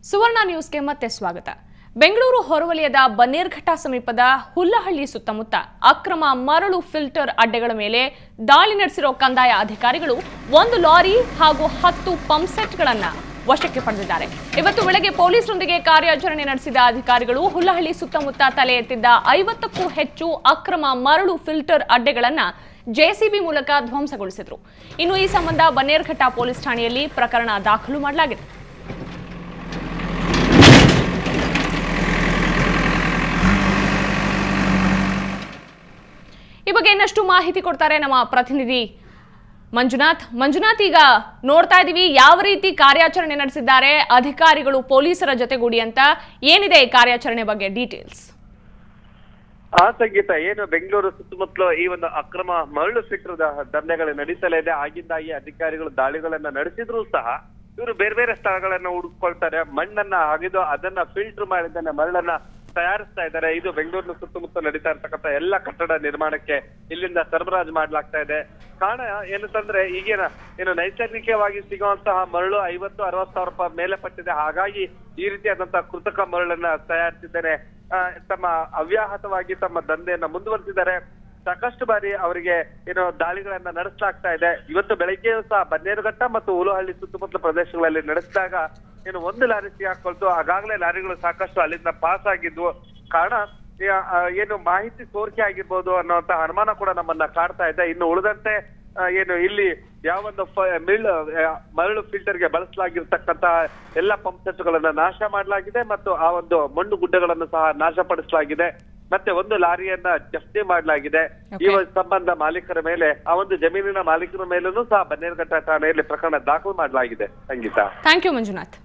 ಸುವರ್ಣ ನ್ಯೂಸ್ಗೆ ಮತ್ತೆ ಸ್ವಾಗತ. ಬೆಂಗಳೂರು ಹೊರವಲಯದ ಬನ್ನೇರ್ಘಟ್ಟ ಸಮೀಪದ ಹುಲ್ಲಹಳ್ಳಿ ಸುತ್ತಮುತ್ತ ಅಕ್ರಮ ಮರಳು ಫಿಲ್ಟರ್ ಅಡ್ಡೆಗಳ ಮೇಲೆ ದಾಳಿ ನಡೆಸಿರೋ ಕಂದಾಯ ಅಧಿಕಾರಿಗಳು ಒಂದು ಲಾರಿ ಹಾಗೂ 10 ಪಂಪ್ ಸೆಟ್ಗಳನ್ನು ವಶಕ್ಕೆ ಪಡೆದಿದ್ದಾರೆ. ಇವತ್ತು ಬೆಳಗ್ಗೆ ಪೊಲೀಸರೊಂದಿಗೆ ಕಾರ್ಯಾಚರಣೆ ನಡೆಸಿದ ಅಧಿಕಾರಿಗಳು ಹುಲ್ಲಹಳ್ಳಿ ಸುತ್ತಮುತ್ತ ತಲೆ ಎತ್ತಿದ್ದ 50ಕ್ಕೂ ಹೆಚ್ಚು ಅಕ್ರಮ ಮರಳು ಫಿಲ್ಟರ್ ಅಡ್ಡೆಗಳನ್ನು ಜೆಸಿಬಿ ಮೂಲಕ ಧ್ವಂಸಗೊಳಿಸಿದರು. ಇನ್ನು ಈ ಸಂಬಂಧ ಬನ್ನೇರ್ಘಟ್ಟ ಪೊಲೀಸ್ ಠಾಣೆಯಲ್ಲಿ ಪ್ರಕರಣ ದಾಖಲು ಮಾಡಲಾಗಿದೆ. ಈ ಬಗ್ಗೆ ಇನ್ನಷ್ಟು ಮಾಹಿತಿ ಕೊಡ್ತಾರೆ ನಮ್ಮ ಪ್ರತಿನಿಧಿ ಮಂಜುನಾಥ್. ಈಗ ನೋಡ್ತಾ ಇದೀವಿ ಯಾವ ರೀತಿ ಕಾರ್ಯಾಚರಣೆ ನಡೆಸಿದ್ದಾರೆ ಅಧಿಕಾರಿಗಳು ಪೊಲೀಸರ ಜೊತೆಗೂಡಿ ಅಂತ. ಏನಿದೆ ಈ ಕಾರ್ಯಾಚರಣೆ ಬಗ್ಗೆ ಡೀಟೇಲ್ಸ್? ಸಂಗೀತ, ಏನು ಬೆಂಗಳೂರು ಸುತ್ತಮುತ್ತಲು ಈ ಒಂದು ಅಕ್ರಮ ಮರಳು ಫಿಲ್ಟರ್ ದಂಧೆಗಳು ನಡೀತಲೇ ಇದೆ. ಆಗಿಂದಾಗಿ ಅಧಿಕಾರಿಗಳು ದಾಳಿಗಳನ್ನ ನಡೆಸಿದ್ರು ಸಹ ಇವರು ಬೇರೆ ಬೇರೆ ಸ್ಥಳಗಳನ್ನ ಹುಡುಕೊಳ್ತಾರೆ. ಮಣ್ಣನ್ನ ಅಗೆದು ಅದನ್ನ ಫಿಲ್ಟರ್ ಮಾಡಿದ್ದಾನೆ ಮರಳನ್ನ ತಯಾರಿಸ್ತಾ ಇದ್ದಾರೆ. ಇದು ಬೆಂಗಳೂರಿನ ಸುತ್ತಮುತ್ತ ನಡೀತಾ ಇರ್ತಕ್ಕಂಥ ಎಲ್ಲ ಕಟ್ಟಡ ನಿರ್ಮಾಣಕ್ಕೆ ಇಲ್ಲಿಂದ ಸರಬರಾಜು ಮಾಡ್ಲಾಗ್ತಾ ಇದೆ. ಕಾರಣ ಏನಂತಂದ್ರೆ ಈಗಿನ ಏನು ನೈಸರ್ಗಿಕವಾಗಿ ಸಿಗುವಂತಹ ಮರಳು 50-60 ಸಾವಿರ ರೂಪಾಯಿ ಮೇಲೆ ಪಟ್ಟಿದೆ. ಹಾಗಾಗಿ ಈ ರೀತಿಯಾದಂತಹ ಕೃತಕ ಮರಳನ್ನ ತಯಾರಿಸಿದ್ದಾರೆ. ತಮ್ಮ ಅವ್ಯಾಹತವಾಗಿ ತಮ್ಮ ದಂಧೆಯನ್ನ ಮುಂದುವರೆಸಿದ್ದಾರೆ. ಸಾಕಷ್ಟು ಬಾರಿ ಅವರಿಗೆ ಏನು ದಾಳಿಗಳನ್ನ ನಡೆಸಲಾಗ್ತಾ ಇದೆ. ಇವತ್ತು ಬೆಳಗ್ಗೆಯೂ ಸಹ ಬನ್ನೇರುಘಟ್ಟ ಮತ್ತು ಹುಲ್ಲಹಳ್ಳಿ ಸುತ್ತಮುತ್ತಲ ಪ್ರದೇಶಗಳಲ್ಲಿ ನಡೆಸಿದಾಗ ಏನು ಒಂದು ಲಾರಿ ಸಿಗಾಕೊಳ್ತು. ಆಗಾಗಲೇ ಲಾರಿಗಳು ಸಾಕಷ್ಟು ಅಲ್ಲಿಂದ ಪಾಸ್ ಆಗಿದ್ವು. ಕಾರಣ ಏನು ಮಾಹಿತಿ ಸೋರಿಕೆ ಆಗಿರ್ಬೋದು ಅನ್ನೋಂತ ಅನುಮಾನ ಕೂಡ ನಮ್ಮನ್ನ ಕಾಡ್ತಾ ಇದೆ. ಇನ್ನು ಉಳಿದಂತೆ ಏನು ಇಲ್ಲಿ ಯಾವೊಂದು ಮರಳು ಫಿಲ್ಟರ್ಗೆ ಬಳಸಲಾಗಿರ್ತಕ್ಕಂತ ಎಲ್ಲ ಪಂಪ್ ಸೆಟ್ಗಳನ್ನ ನಾಶ ಮಾಡಲಾಗಿದೆ ಮತ್ತು ಆ ಒಂದು ಮಣ್ಣು ಗುಡ್ಡಗಳನ್ನು ಸಹ ನಾಶಪಡಿಸಲಾಗಿದೆ. ಮತ್ತೆ ಒಂದು ಲಾರಿಯನ್ನ ಜಪ್ತಿ ಮಾಡಲಾಗಿದೆ. ಈ ಸಂಬಂಧ ಮಾಲೀಕರ ಮೇಲೆ, ಆ ಒಂದು ಜಮೀನಿನ ಮಾಲೀಕರ ಮೇಲೂ ಸಹ ಬನ್ನೇರುಘಟ್ಟ ಠಾಣೆಯಲ್ಲಿ ಪ್ರಕರಣ ದಾಖಲು ಮಾಡಲಾಗಿದೆ. ಸಂಗೀತ, ಥ್ಯಾಂಕ್ ಯು ಮಂಜುನಾಥ್.